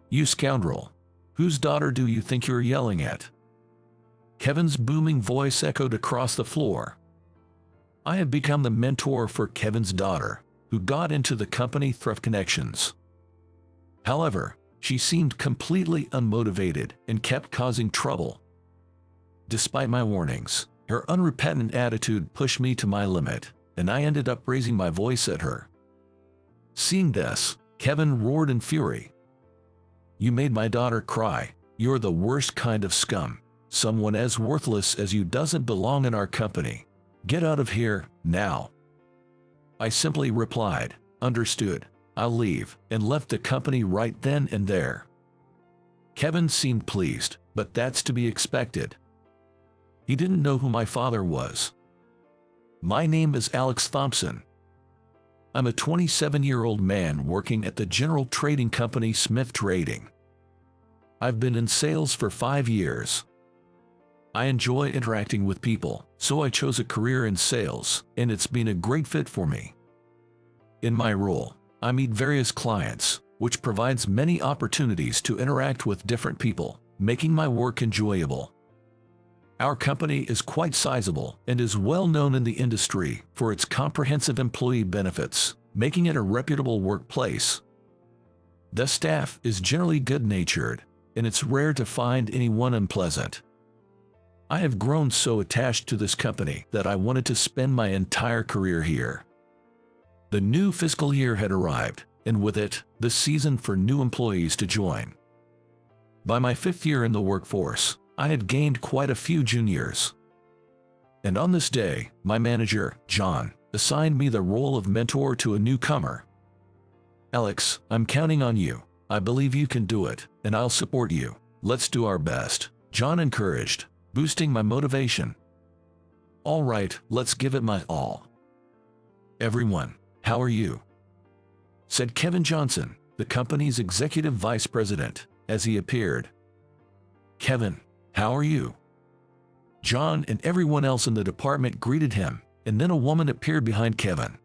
You scoundrel! Whose daughter do you think you're yelling at?" Kevin's booming voice echoed across the floor. I had become the mentor for Kevin's daughter, who got into the company through connections. However, she seemed completely unmotivated and kept causing trouble. Despite my warnings, her unrepentant attitude pushed me to my limit, and I ended up raising my voice at her. Seeing this, Kevin roared in fury. "You made my daughter cry. You're the worst kind of scum. Someone as worthless as you doesn't belong in our company. Get out of here, now." I simply replied, "Understood, I'll leave," and left the company right then and there. Kevin seemed pleased, but that's to be expected. He didn't know who my father was. My name is Alex Thompson. I'm a 27-year-old man working at the general trading company Smith Trading. I've been in sales for 5 years. I enjoy interacting with people, so I chose a career in sales, and it's been a great fit for me. In my role, I meet various clients, which provides many opportunities to interact with different people, making my work enjoyable. Our company is quite sizable and is well known in the industry for its comprehensive employee benefits, making it a reputable workplace. The staff is generally good-natured, and it's rare to find anyone unpleasant. I have grown so attached to this company that I wanted to spend my entire career here. The new fiscal year had arrived, and with it, the season for new employees to join. By my 5th year in the workforce, I had gained quite a few juniors. And on this day, my manager, John, assigned me the role of mentor to a newcomer. "Alex, I'm counting on you. I believe you can do it, and I'll support you. Let's do our best," John encouraged, boosting my motivation. "All right, let's give it my all." "Everyone, how are you?" said Kevin Johnson, the company's executive vice president, as he appeared. "Kevin, how are you?" John and everyone else in the department greeted him, and then a woman appeared behind Kevin.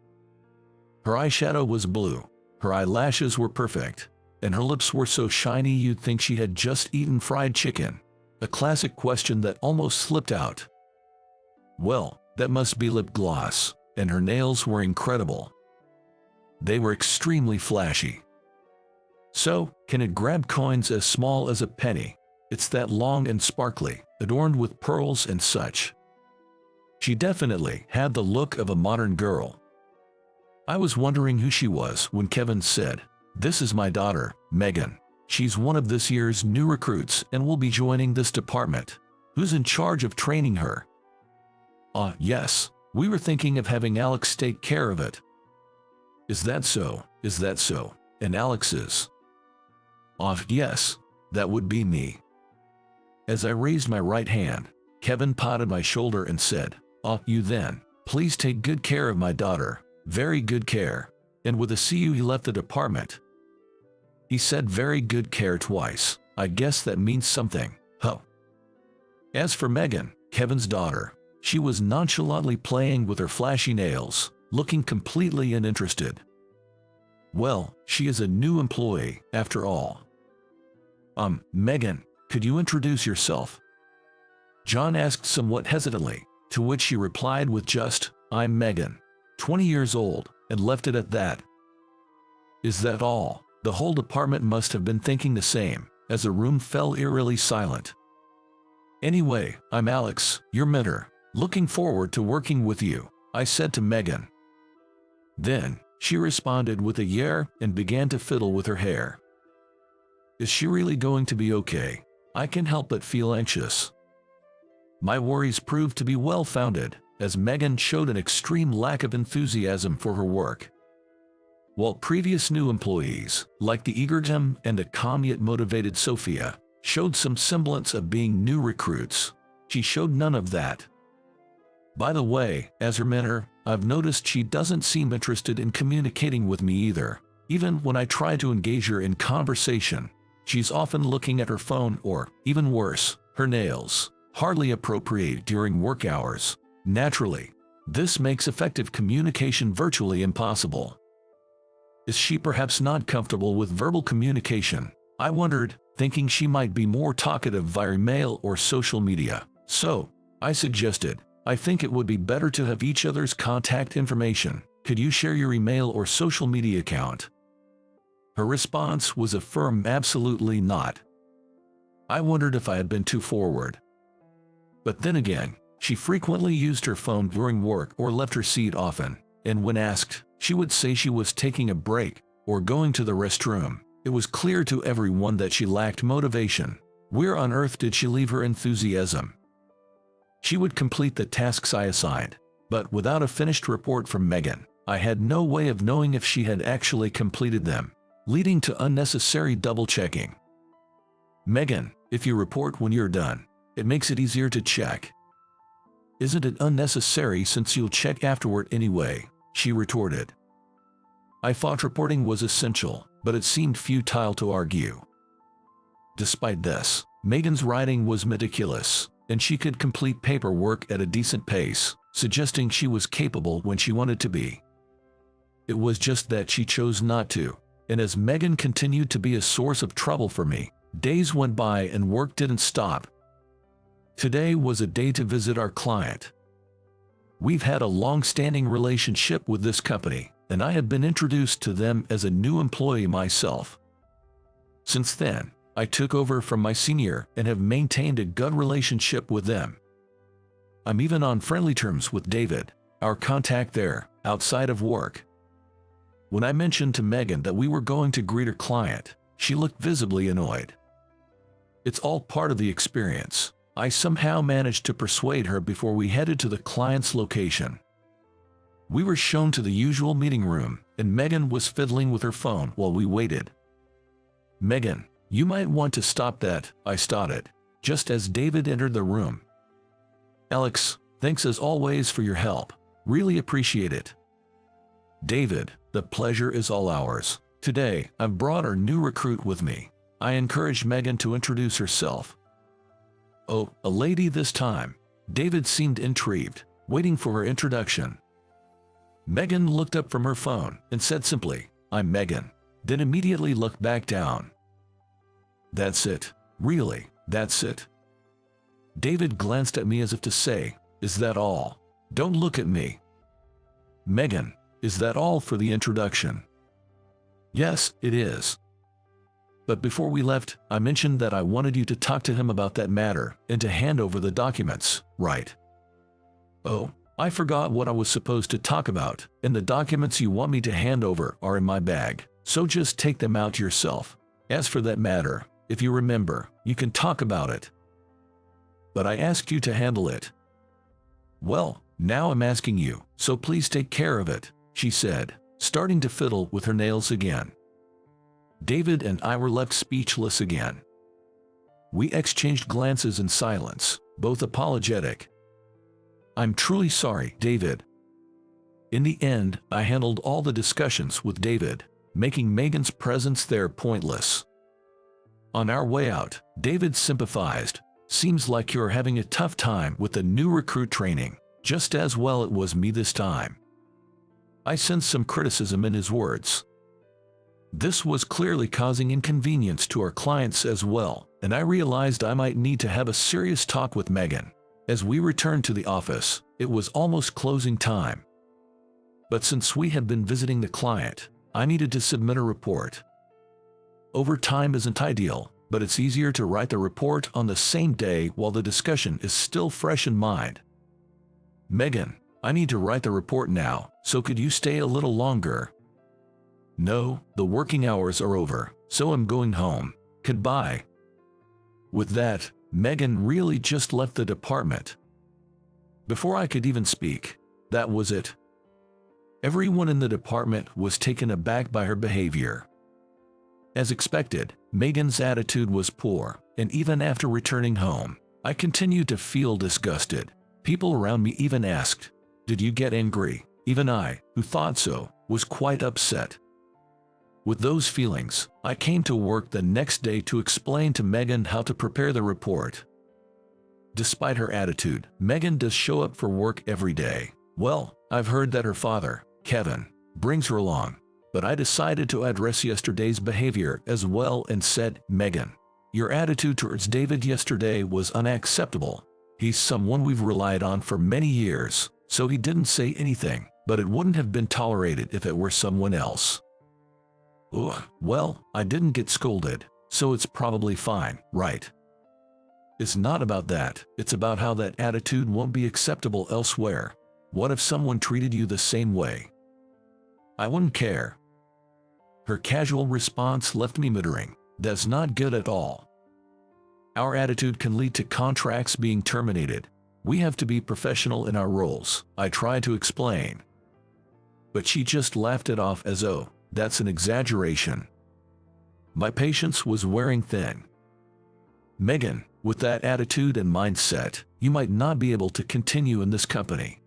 Her eyeshadow was blue, her eyelashes were perfect, and her lips were so shiny you'd think she had just eaten fried chicken. A classic question that almost slipped out. Well, that must be lip gloss, and her nails were incredible. They were extremely flashy. So, can it grab coins as small as a penny? It's that long and sparkly, adorned with pearls and such. She definitely had the look of a modern girl. I was wondering who she was when Kevin said, "This is my daughter, Megan. She's one of this year's new recruits and will be joining this department. Who's in charge of training her?" Yes, we were thinking of having Alex take care of it." Is that so? Is that so? And Alex is?" Yes, that would be me." As I raised my right hand, Kevin patted my shoulder and said, You then. Please take good care of my daughter. Very good care." And with a "see you," he left the department. He said very good care twice. I guess that means something. Huh. As for Megan, Kevin's daughter, she was nonchalantly playing with her flashy nails, looking completely uninterested. Well, she is a new employee, after all. Megan, could you introduce yourself?" John asked somewhat hesitantly, to which she replied with just, "I'm Megan, 20 years old," and left it at that. Is that all? The whole department must have been thinking the same, as the room fell eerily silent. "Anyway, I'm Alex, your mentor. Looking forward to working with you," I said to Megan. Then, she responded with a "yeah" and began to fiddle with her hair. Is she really going to be okay? I can't help but feel anxious. My worries proved to be well-founded, as Megan showed an extreme lack of enthusiasm for her work. While previous new employees, like the eager Tim and the calm yet motivated Sophia, showed some semblance of being new recruits, she showed none of that. By the way, as her mentor, I've noticed she doesn't seem interested in communicating with me either. Even when I try to engage her in conversation, she's often looking at her phone or, even worse, her nails, hardly appropriate during work hours. Naturally, this makes effective communication virtually impossible. Is she perhaps not comfortable with verbal communication? I wondered, thinking she might be more talkative via email or social media. So, I suggested, I think it would be better to have each other's contact information. Could you share your email or social media account? Her response was a firm absolutely not. I wondered if I had been too forward. But then again, she frequently used her phone during work or left her seat often, and when asked, she would say she was taking a break or going to the restroom. It was clear to everyone that she lacked motivation. Where on earth did she leave her enthusiasm? She would complete the tasks I assigned, but without a finished report from Megan, I had no way of knowing if she had actually completed them, leading to unnecessary double-checking. Megan, if you report when you're done, it makes it easier to check. Isn't it unnecessary since you'll check afterward anyway? She retorted. I thought reporting was essential, but it seemed futile to argue. Despite this, Megan's writing was meticulous, and she could complete paperwork at a decent pace, suggesting she was capable when she wanted to be. It was just that she chose not to, and as Megan continued to be a source of trouble for me, days went by and work didn't stop. Today was a day to visit our client. We've had a long-standing relationship with this company, and I have been introduced to them as a new employee myself. Since then, I took over from my senior and have maintained a good relationship with them. I'm even on friendly terms with David, our contact there, outside of work. When I mentioned to Megan that we were going to greet her client, she looked visibly annoyed. It's all part of the experience. I somehow managed to persuade her before we headed to the client's location. We were shown to the usual meeting room, and Megan was fiddling with her phone while we waited. Megan, you might want to stop that, I started, just as David entered the room. Alex, thanks as always for your help. Really appreciate it. David, the pleasure is all ours. Today, I've brought our new recruit with me. I encouraged Megan to introduce herself. Oh, a lady this time. David seemed intrigued, waiting for her introduction. Megan looked up from her phone and said simply, I'm Megan, then immediately looked back down. That's it. Really, that's it. David glanced at me as if to say, is that all? Don't look at me. Megan, is that all for the introduction? Yes, it is. But before we left, I mentioned that I wanted you to talk to him about that matter and to hand over the documents, right? Oh, I forgot what I was supposed to talk about, and the documents you want me to hand over are in my bag, so just take them out yourself. As for that matter, if you remember, you can talk about it. But I asked you to handle it. Well, now I'm asking you, so please take care of it, she said, starting to fiddle with her nails again. David and I were left speechless again. We exchanged glances in silence, both apologetic. I'm truly sorry, David. In the end, I handled all the discussions with David, making Megan's presence there pointless. On our way out, David sympathized. Seems like you're having a tough time with the new recruit training, just as well it was me this time. I sensed some criticism in his words. This was clearly causing inconvenience to our clients as well, and I realized I might need to have a serious talk with Megan. As we returned to the office, it was almost closing time. But since we had been visiting the client, I needed to submit a report. Overtime isn't ideal, but it's easier to write the report on the same day while the discussion is still fresh in mind. Megan, I need to write the report now, so could you stay a little longer? No, the working hours are over, so I'm going home. Goodbye. With that, Megan really just left the department. Before I could even speak, that was it. Everyone in the department was taken aback by her behavior. As expected, Megan's attitude was poor, and even after returning home, I continued to feel disgusted. People around me even asked, "Did you get angry?" Even I, who thought so, was quite upset. With those feelings, I came to work the next day to explain to Megan how to prepare the report. Despite her attitude, Megan does show up for work every day. Well, I've heard that her father, Kevin, brings her along. but I decided to address yesterday's behavior as well and said, "Megan, your attitude towards David yesterday was unacceptable. He's someone we've relied on for many years, so he didn't say anything, but it wouldn't have been tolerated if it were someone else." "Ugh, well, I didn't get scolded, so it's probably fine, right?" "It's not about that, it's about how that attitude won't be acceptable elsewhere. What if someone treated you the same way?" "I wouldn't care." Her casual response left me muttering, "That's not good at all." Our attitude can lead to contracts being terminated. We have to be professional in our roles, I tried to explain. But she just laughed it off as, "Oh, that's an exaggeration." My patience was wearing thin. "Megan, with that attitude and mindset, you might not be able to continue in this company.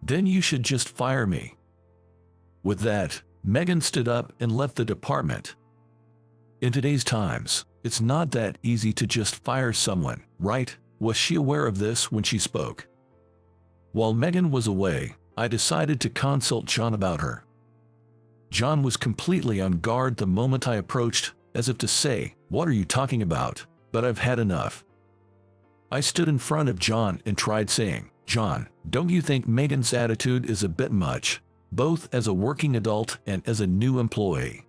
Then you should just fire me." With that, Megan stood up and left the department. In today's times, it's not that easy to just fire someone, right? Was she aware of this when she spoke? While Megan was away, I decided to consult John about her. John was completely on guard the moment I approached, as if to say, "What are you talking about? But I've had enough." I stood in front of John and tried saying, "John, don't you think Megan's attitude is a bit much, both as a working adult and as a new employee?"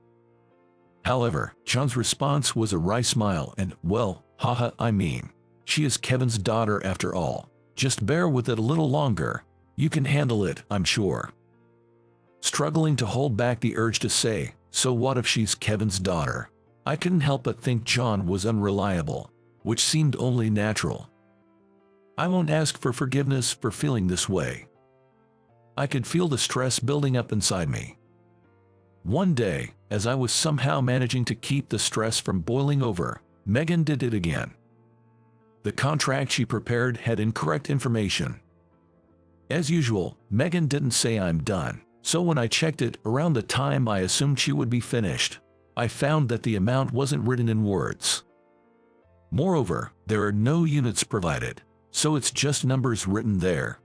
However, John's response was a wry smile and, "Well, haha, I mean, she is Kevin's daughter after all. Just bear with it a little longer. You can handle it, I'm sure." Struggling to hold back the urge to say, "So what if she's Kevin's daughter?" I couldn't help but think John was unreliable, which seemed only natural. I won't ask for forgiveness for feeling this way. I could feel the stress building up inside me. One day, as I was somehow managing to keep the stress from boiling over, Megan did it again. The contract she prepared had incorrect information. As usual, Megan didn't say "I'm done," so when I checked it around the time I assumed she would be finished, I found that the amount wasn't written in words. Moreover, there are no units provided, so it's just numbers written there.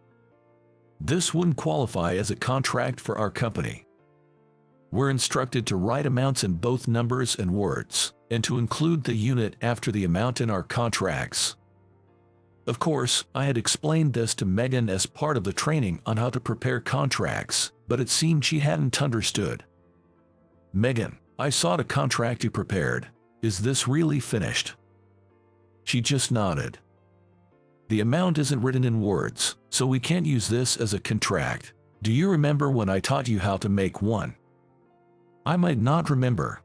This wouldn't qualify as a contract for our company. We're instructed to write amounts in both numbers and words, and to include the unit after the amount in our contracts. Of course, I had explained this to Megan as part of the training on how to prepare contracts, but it seemed she hadn't understood. "Megan, I saw the contract you prepared. Is this really finished?" She just nodded. "The amount isn't written in words, so we can't use this as a contract. Do you remember when I taught you how to make one?" "I might not remember."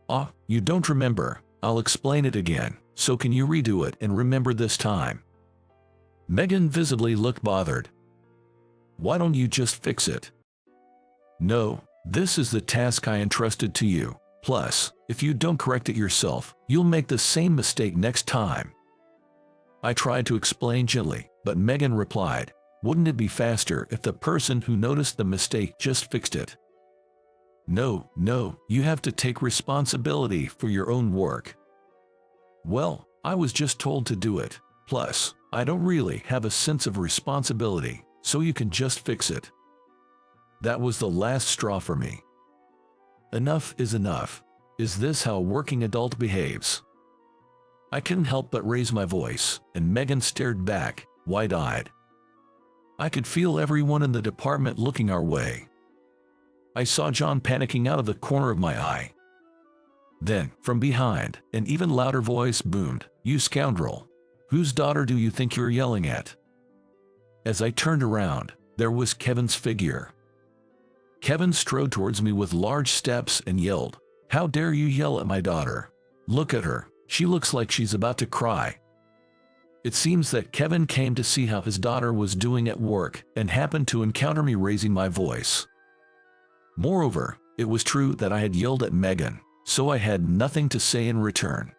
"Ah, you don't remember. I'll explain it again, so can you redo it and remember this time?" Megan visibly looked bothered. "Why don't you just fix it?" "No, this is the task I entrusted to you. Plus, if you don't correct it yourself, you'll make the same mistake next time." I tried to explain gently, but Megan replied, "Wouldn't it be faster if the person who noticed the mistake just fixed it?" No, you have to take responsibility for your own work." "Well, I was just told to do it. Plus, I don't really have a sense of responsibility, so you can just fix it." That was the last straw for me. Enough is enough. Is this how a working adult behaves? I couldn't help but raise my voice, and Megan stared back, wide-eyed. I could feel everyone in the department looking our way. I saw John panicking out of the corner of my eye. Then, from behind, an even louder voice boomed, "You scoundrel! Whose daughter do you think you're yelling at?" As I turned around, there was Kevin's figure. Kevin strode towards me with large steps and yelled, "How dare you yell at my daughter? Look at her, she looks like she's about to cry." It seems that Kevin came to see how his daughter was doing at work and happened to encounter me raising my voice. Moreover, it was true that I had yelled at Megan, so I had nothing to say in return.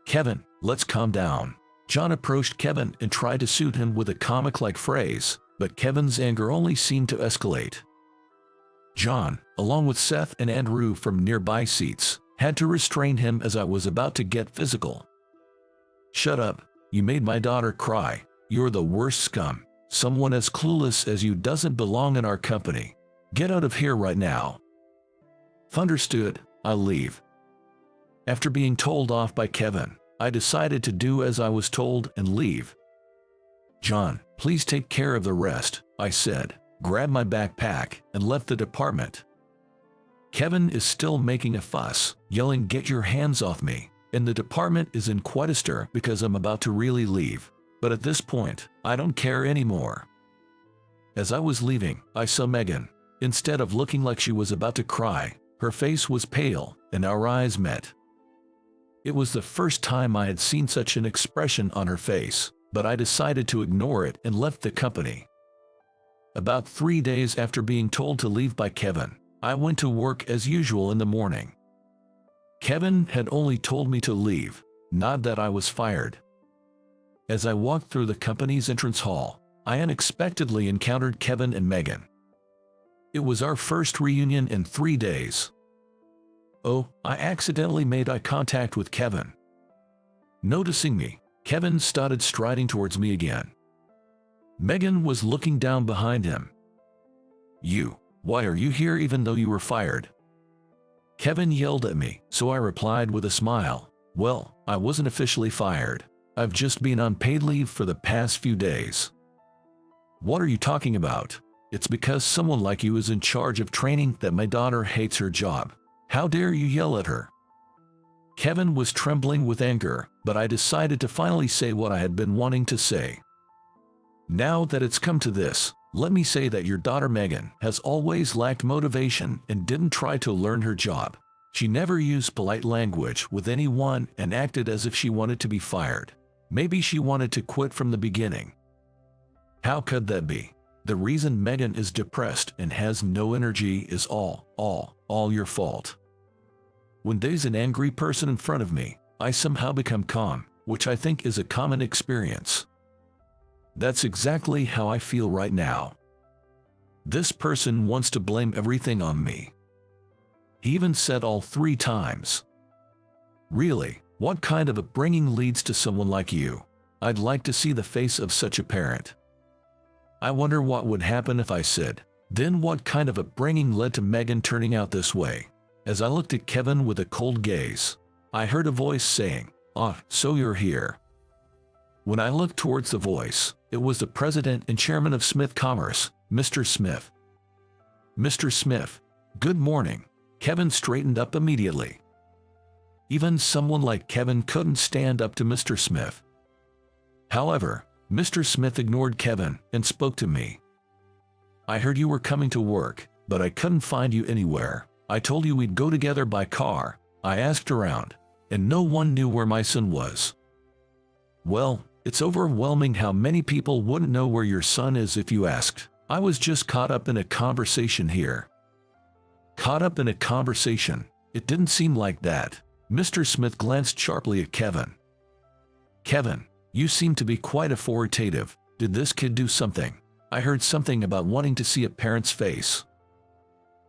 "Kevin, let's calm down." John approached Kevin and tried to soothe him with a comic-like phrase, but Kevin's anger only seemed to escalate. John, along with Seth and Andrew from nearby seats, had to restrain him as I was about to get physical. "Shut up, you made my daughter cry. You're the worst scum. Someone as clueless as you doesn't belong in our company. Get out of here right now. Understood, I'll leave. After being told off by Kevin, I decided to do as I was told and leave. John, please take care of the rest, I said, grabbed my backpack, and left the department. Kevin is still making a fuss, yelling, "Get your hands off me," and the department is in quite a stir because I'm about to really leave. But at this point, I don't care anymore. As I was leaving, I saw Megan. Instead of looking like she was about to cry, her face was pale, and our eyes met. It was the first time I had seen such an expression on her face, but I decided to ignore it and left the company. About 3 days after being told to leave by Kevin, I went to work as usual in the morning. Kevin had only told me to leave, not that I was fired. As I walked through the company's entrance hall, I unexpectedly encountered Kevin and Megan. It was our first reunion in 3 days. Oh, I accidentally made eye contact with Kevin. Noticing me, Kevin started striding towards me again. Megan was looking down behind him. Why are you here even though you were fired? Kevin yelled at me, so I replied with a smile, "Well, I wasn't officially fired. I've just been on paid leave for the past few days." "What are you talking about? It's because someone like you is in charge of training that my daughter hates her job. How dare you yell at her?" Kevin was trembling with anger, but I decided to finally say what I had been wanting to say. "Now that it's come to this, let me say that your daughter Megan has always lacked motivation and didn't try to learn her job. She never used polite language with anyone and acted as if she wanted to be fired. Maybe she wanted to quit from the beginning. How could that be? The reason Megan is depressed and has no energy is all your fault. When there's an angry person in front of me, I somehow become calm, which I think is a common experience. That's exactly how I feel right now. This person wants to blame everything on me. He even said all 3 times. Really, what kind of upbringing leads to someone like you? I'd like to see the face of such a parent. I wonder what would happen if I said, then what kind of upbringing led to Megan turning out this way? As I looked at Kevin with a cold gaze, I heard a voice saying, "Ah, so you're here." When I looked towards the voice, it was the president and chairman of Smith Commerce, Mr. Smith. "Mr. Smith, good morning." Kevin straightened up immediately. Even someone like Kevin couldn't stand up to Mr. Smith. However, Mr. Smith ignored Kevin and spoke to me. "I heard you were coming to work, but I couldn't find you anywhere. I told you we'd go together by car. I asked around, and no one knew where my son was." "Well, it's overwhelming how many people wouldn't know where your son is if you asked. I was just caught up in a conversation here." Caught up in a conversation? It didn't seem like that. Mr. Smith glanced sharply at Kevin. "Kevin, you seem to be quite authoritative. Did this kid do something? I heard something about wanting to see a parent's face."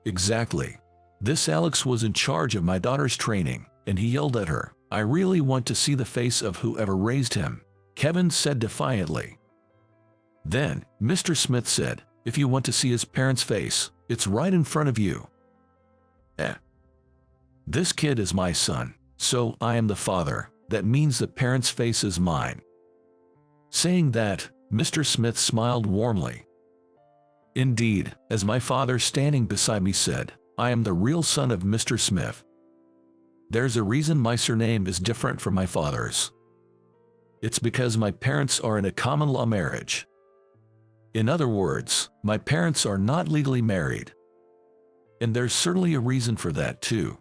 "Exactly. This Alex was in charge of my daughter's training, and he yelled at her. I really want to see the face of whoever raised him," Kevin said defiantly. Then, Mr. Smith said, "If you want to see his parent's face, it's right in front of you." This kid is my son, so I am the father. That means the parent's face is mine." Saying that, Mr. Smith smiled warmly. "Indeed," as my father standing beside me said, "I am the real son of Mr. Smith. There's a reason my surname is different from my father's. It's because my parents are in a common law marriage. In other words, my parents are not legally married. And there's certainly a reason for that too.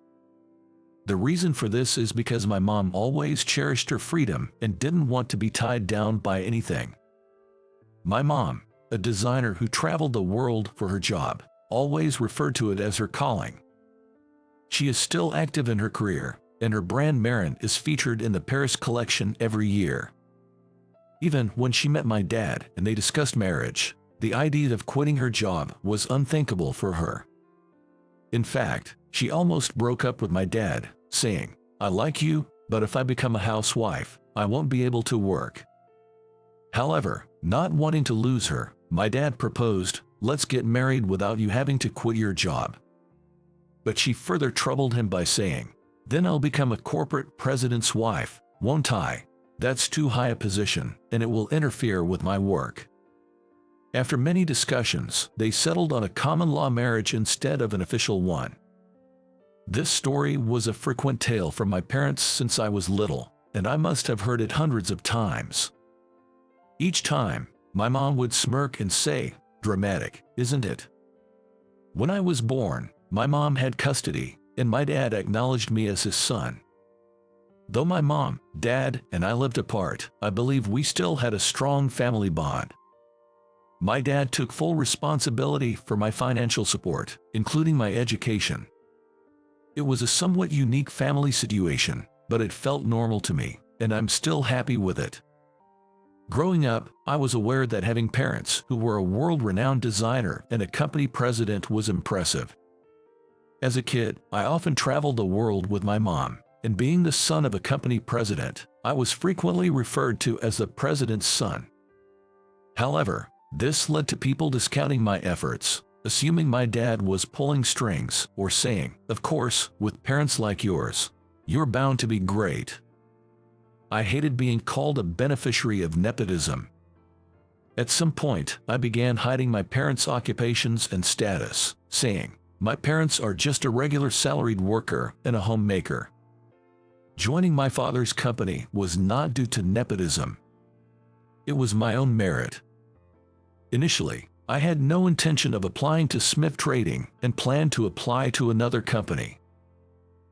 The reason for this is because my mom always cherished her freedom and didn't want to be tied down by anything. My mom, a designer who traveled the world for her job, always referred to it as her calling. She is still active in her career, and her brand Marin is featured in the Paris collection every year. Even when she met my dad and they discussed marriage, the idea of quitting her job was unthinkable for her. In fact, she almost broke up with my dad, saying, "I like you, but if I become a housewife, I won't be able to work." However, not wanting to lose her, my dad proposed, let's get married without you having to quit your job." But she further troubled him by saying, "Then I'll become a corporate president's wife, won't I? That's too high a position, and it will interfere with my work." After many discussions, they settled on a common law marriage instead of an official one. This story was a frequent tale from my parents since I was little, and I must have heard it hundreds of times. Each time, my mom would smirk and say, "Dramatic, isn't it?" When I was born, my mom had custody, and my dad acknowledged me as his son. Though my mom, dad, and I lived apart, I believe we still had a strong family bond. My dad took full responsibility for my financial support, including my education. It was a somewhat unique family situation, but it felt normal to me, and I'm still happy with it. Growing up, I was aware that having parents who were a world-renowned designer and a company president was impressive. As a kid, I often traveled the world with my mom, and being the son of a company president, I was frequently referred to as the president's son. However, this led to people discounting my efforts, assuming my dad was pulling strings, or saying, "Of course, with parents like yours, you're bound to be great." I hated being called a beneficiary of nepotism. At some point, I began hiding my parents' occupations and status, saying, "My parents are just a regular salaried worker and a homemaker." Joining my father's company was not due to nepotism. It was my own merit. Initially, I had no intention of applying to Smith Trading and planned to apply to another company.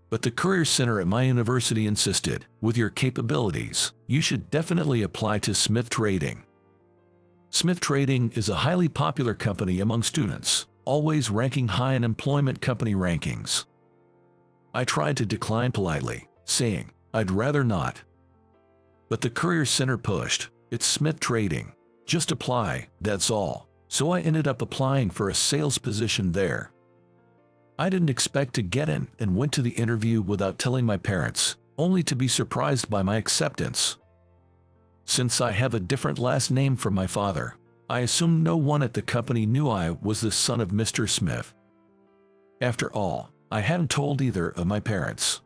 But the Career Center at my university insisted, "With your capabilities, you should definitely apply to Smith Trading." Smith Trading is a highly popular company among students, always ranking high in employment company rankings. I tried to decline politely, saying, "I'd rather not." But the Career Center pushed, "It's Smith Trading. Just apply, that's all." So I ended up applying for a sales position there. I didn't expect to get in and went to the interview without telling my parents, only to be surprised by my acceptance. Since I have a different last name from my father, I assumed no one at the company knew I was the son of Mr. Smith. After all, I hadn't told either of my parents.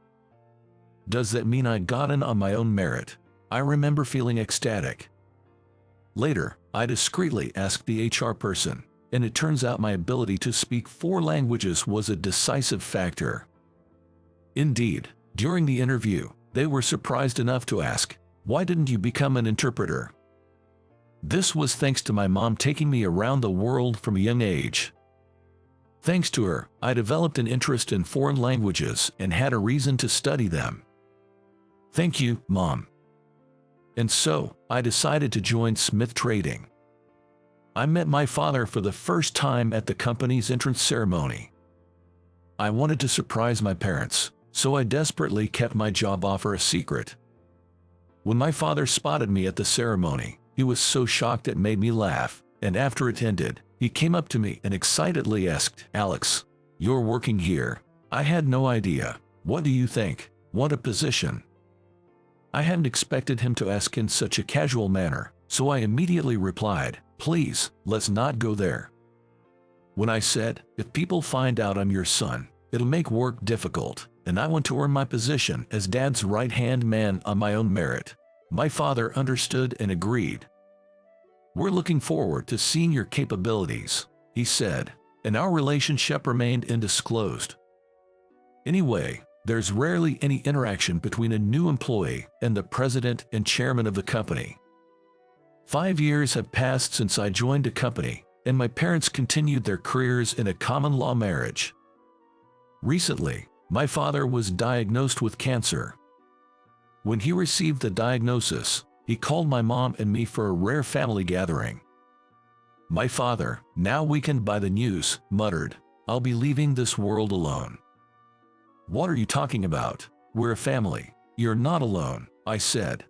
Does that mean I got in on my own merit? I remember feeling ecstatic. Later, I discreetly asked the HR person, and it turns out my ability to speak 4 languages was a decisive factor. Indeed, during the interview, they were surprised enough to ask, "Why didn't you become an interpreter?" This was thanks to my mom taking me around the world from a young age. Thanks to her, I developed an interest in foreign languages and had a reason to study them. Thank you, Mom. And so, I decided to join Smith Trading. I met my father for the first time at the company's entrance ceremony. I wanted to surprise my parents, so I desperately kept my job offer a secret. When my father spotted me at the ceremony, he was so shocked it made me laugh, and after it ended, he came up to me and excitedly asked, "Alex, you're working here?" I had no idea. "What do you think? Want a position?" I hadn't expected him to ask in such a casual manner, so I immediately replied, "Please, let's not go there." When I said, "If people find out I'm your son, it'll make work difficult, and I want to earn my position as Dad's right-hand man on my own merit," my father understood and agreed. "We're looking forward to seeing your capabilities," he said, and our relationship remained undisclosed. Anyway, there's rarely any interaction between a new employee and the president and chairman of the company. 5 years have passed since I joined a company, and my parents continued their careers in a common law marriage. Recently, my father was diagnosed with cancer. When he received the diagnosis, he called my mom and me for a rare family gathering. My father, now weakened by the news, muttered, "I'll be leaving this world alone." "What are you talking about? We're a family. You're not alone," I said.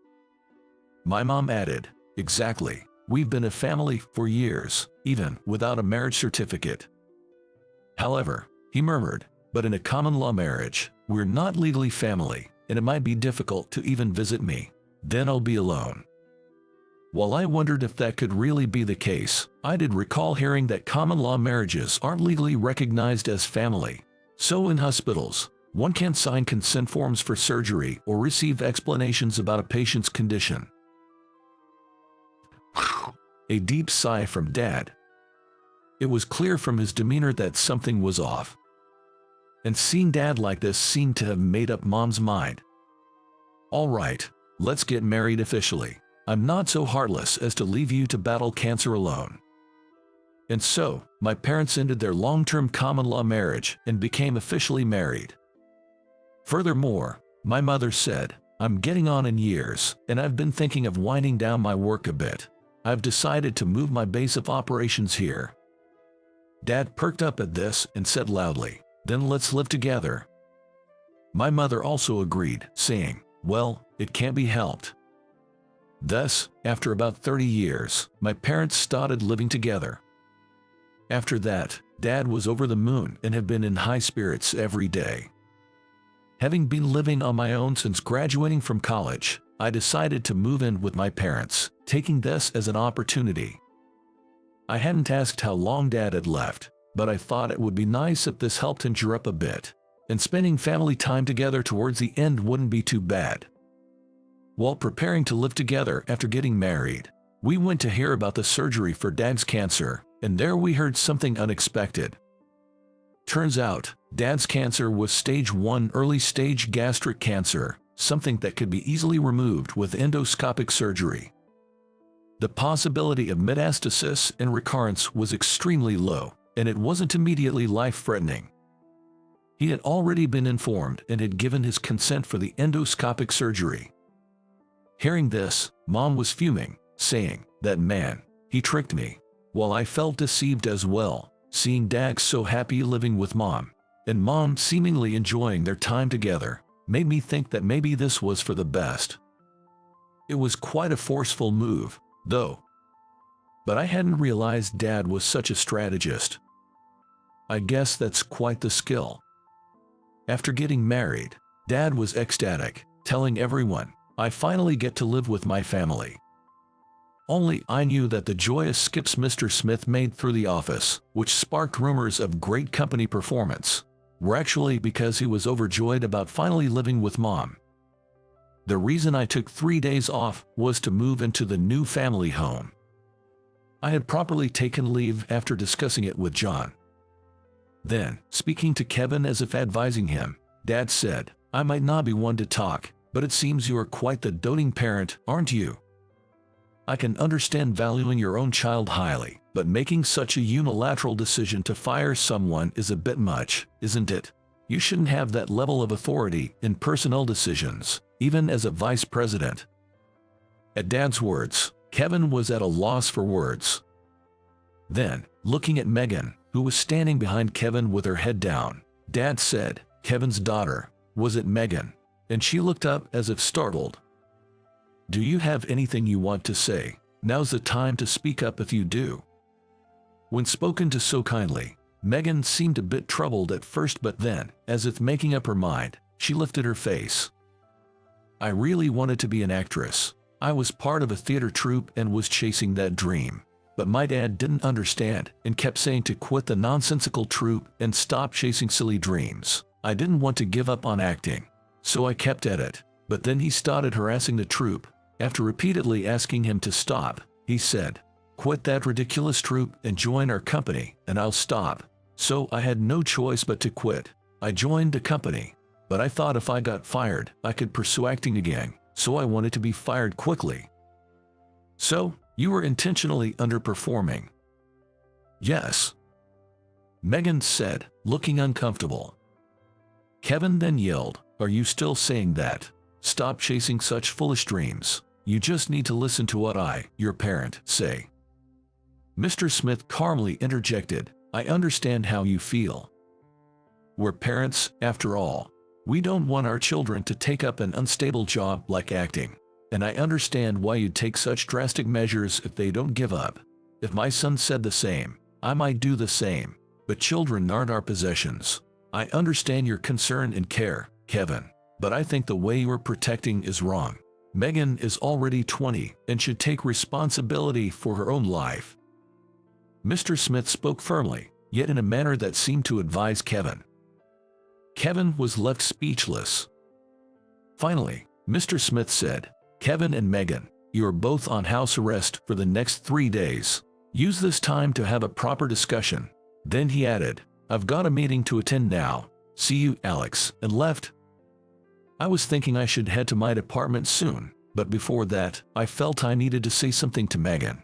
My mom added, "Exactly. We've been a family for years, even without a marriage certificate." "However," he murmured, "but in a common law marriage, we're not legally family, and it might be difficult to even visit me. Then I'll be alone." While I wondered if that could really be the case, I did recall hearing that common law marriages aren't legally recognized as family. So in hospitals, one can't sign consent forms for surgery or receive explanations about a patient's condition. A deep sigh from Dad. It was clear from his demeanor that something was off. And seeing Dad like this seemed to have made up Mom's mind. All right, let's get married officially. I'm not so heartless as to leave you to battle cancer alone. And so, my parents ended their long-term common law marriage and became officially married. Furthermore, my mother said, I'm getting on in years, and I've been thinking of winding down my work a bit. I've decided to move my base of operations here. Dad perked up at this and said loudly, then let's live together. My mother also agreed, saying, well, it can't be helped. Thus, after about 30 years, my parents started living together. After that, Dad was over the moon and had been in high spirits every day. Having been living on my own since graduating from college, I decided to move in with my parents, taking this as an opportunity. I hadn't asked how long Dad had left, but I thought it would be nice if this helped him cheer up a bit, and spending family time together towards the end wouldn't be too bad. While preparing to live together after getting married, we went to hear about the surgery for Dad's cancer, and there we heard something unexpected. Turns out, Dad's cancer was stage 1 early-stage gastric cancer, something that could be easily removed with endoscopic surgery. The possibility of metastasis and recurrence was extremely low, and it wasn't immediately life-threatening. He had already been informed and had given his consent for the endoscopic surgery. Hearing this, Mom was fuming, saying, that man, he tricked me. While I felt deceived as well, seeing Dad so happy living with Mom, and Mom seemingly enjoying their time together, made me think that maybe this was for the best. It was quite a forceful move, though. But I hadn't realized Dad was such a strategist. I guess that's quite the skill. After getting married, Dad was ecstatic, telling everyone, I finally get to live with my family. Only I knew that the joyous skips Mr. Smith made through the office, which sparked rumors of great company performance, were actually because he was overjoyed about finally living with Mom. The reason I took 3 days off was to move into the new family home. I had properly taken leave after discussing it with John. Then, speaking to Kevin as if advising him, Dad said, I might not be one to talk, but it seems you are quite the doting parent, aren't you? I can understand valuing your own child highly, but making such a unilateral decision to fire someone is a bit much, isn't it? You shouldn't have that level of authority in personnel decisions, even as a vice president. At Dad's words, Kevin was at a loss for words. Then, looking at Megan, who was standing behind Kevin with her head down, Dad said, Kevin's daughter, was it Megan? And she looked up as if startled. Do you have anything you want to say? Now's the time to speak up if you do. When spoken to so kindly, Megan seemed a bit troubled at first, but then, as if making up her mind, she lifted her face. I really wanted to be an actress. I was part of a theater troupe and was chasing that dream. But my dad didn't understand and kept saying to quit the nonsensical troupe and stop chasing silly dreams. I didn't want to give up on acting, so I kept at it. But then he started harassing the troupe. After repeatedly asking him to stop, he said, quit that ridiculous troupe and join our company, and I'll stop. So I had no choice but to quit. I joined the company, but I thought if I got fired, I could pursue acting again, so I wanted to be fired quickly. So, you were intentionally underperforming. Yes, Megan said, looking uncomfortable. Kevin then yelled, are you still saying that? Stop chasing such foolish dreams. You just need to listen to what I, your parent, say. Mr. Smith calmly interjected, I understand how you feel. We're parents, after all. We don't want our children to take up an unstable job like acting. And I understand why you'd take such drastic measures if they don't give up. If my son said the same, I might do the same. But children aren't our possessions. I understand your concern and care, Kevin, but I think the way you are protecting is wrong. Megan is already 20 and should take responsibility for her own life. Mr. Smith spoke firmly, yet in a manner that seemed to advise Kevin. Kevin was left speechless. Finally, Mr. Smith said, "Kevin and Megan, you are both on house arrest for the next 3 days. Use this time to have a proper discussion." Then he added, "I've got a meeting to attend now. See you, Alex," and left. I was thinking I should head to my department soon, but before that, I felt I needed to say something to Megan.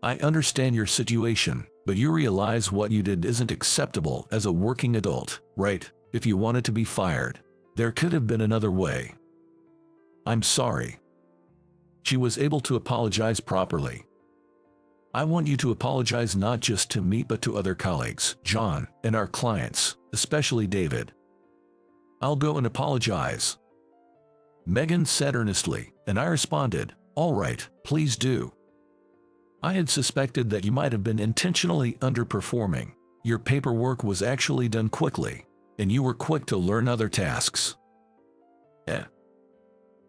"I understand your situation, but you realize what you did isn't acceptable as a working adult, right? If you wanted to be fired, there could have been another way. I'm sorry." She was able to apologize properly. "I want you to apologize not just to me but to other colleagues, John, and our clients, especially David." "I'll go and apologize," Megan said earnestly, and I responded, "All right, please do. I had suspected that you might have been intentionally underperforming. Your paperwork was actually done quickly, and you were quick to learn other tasks.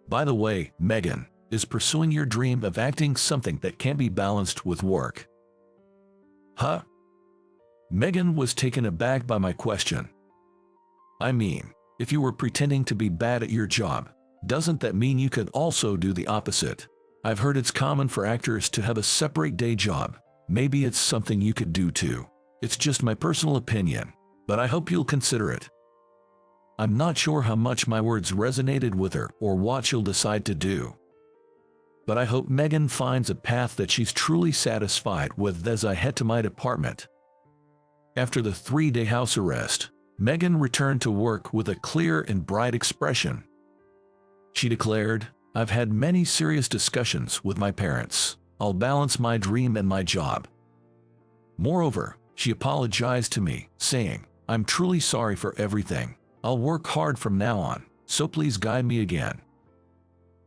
By the way, Megan, is pursuing your dream of acting something that can't be balanced with work?" "Huh?" Megan was taken aback by my question. "I mean, if you were pretending to be bad at your job, doesn't that mean you could also do the opposite? I've heard it's common for actors to have a separate day job. Maybe it's something you could do too. It's just my personal opinion, but I hope you'll consider it." I'm not sure how much my words resonated with her or what she'll decide to do. But I hope Megan finds a path that she's truly satisfied with as I head to my department. After the 3-day house arrest, Megan returned to work with a clear and bright expression. She declared, "I've had many serious discussions with my parents. I'll balance my dream and my job." Moreover, she apologized to me, saying, "I'm truly sorry for everything. I'll work hard from now on, so please guide me again."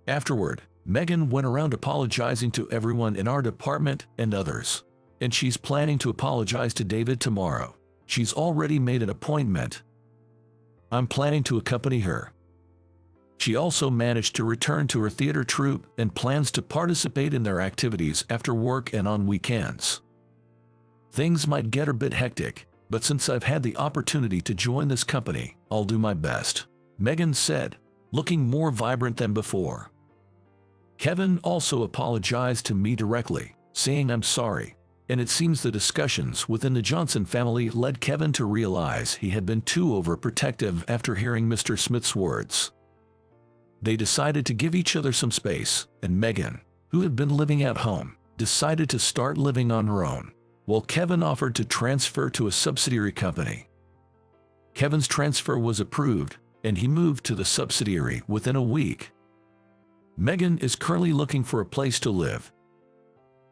Afterward, Megan went around apologizing to everyone in our department and others. And she's planning to apologize to David tomorrow. She's already made an appointment. I'm planning to accompany her. She also managed to return to her theater troupe and plans to participate in their activities after work and on weekends. Things might get a bit hectic, but since I've had the opportunity to join this company, I'll do my best," Megan said, looking more vibrant than before. Kevin also apologized to me directly, saying I'm sorry, and it seems the discussions within the Johnson family led Kevin to realize he had been too overprotective after hearing Mr. Smith's words. They decided to give each other some space, and Megan, who had been living at home, decided to start living on her own, while Kevin offered to transfer to a subsidiary company. Kevin's transfer was approved, and he moved to the subsidiary within a week. Megan is currently looking for a place to live.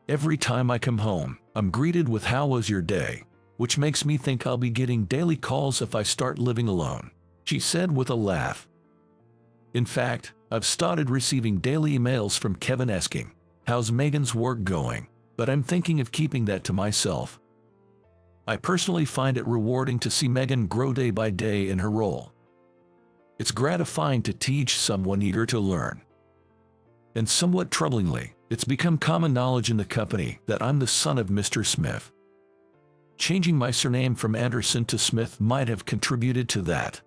"Every time I come home, I'm greeted with 'How was your day?' which makes me think I'll be getting daily calls if I start living alone," she said with a laugh. In fact, I've started receiving daily emails from Kevin asking, "How's Megan's work going?" But I'm thinking of keeping that to myself. I personally find it rewarding to see Megan grow day by day in her role. It's gratifying to teach someone eager to learn. And somewhat troublingly, it's become common knowledge in the company that I'm the son of Mr. Smith. Changing my surname from Anderson to Smith might have contributed to that.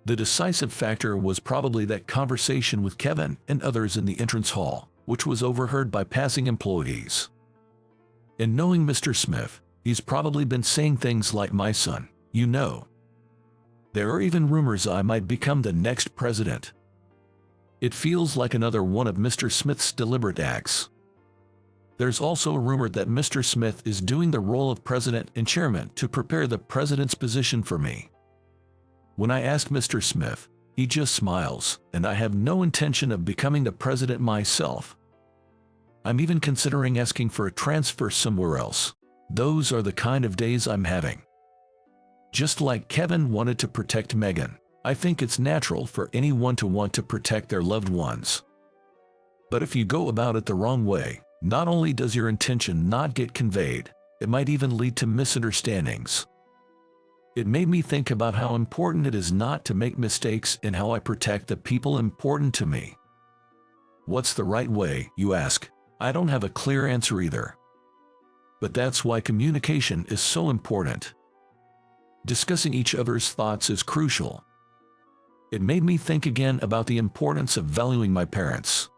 The decisive factor was probably that conversation with Kevin and others in the entrance hall, which was overheard by passing employees. And knowing Mr. Smith, he's probably been saying things like, "My son, you know." There are even rumors I might become the next president. It feels like another one of Mr. Smith's deliberate acts. There's also a rumor that Mr. Smith is doing the role of president and chairman to prepare the president's position for me. When I ask Mr. Smith, he just smiles, and I have no intention of becoming the president myself. I'm even considering asking for a transfer somewhere else. Those are the kind of days I'm having. Just like Kevin wanted to protect Megan, I think it's natural for anyone to want to protect their loved ones. But if you go about it the wrong way, not only does your intention not get conveyed, it might even lead to misunderstandings. It made me think about how important it is not to make mistakes in how I protect the people important to me. What's the right way, you ask? I don't have a clear answer either. But that's why communication is so important. Discussing each other's thoughts is crucial. It made me think again about the importance of valuing my parents.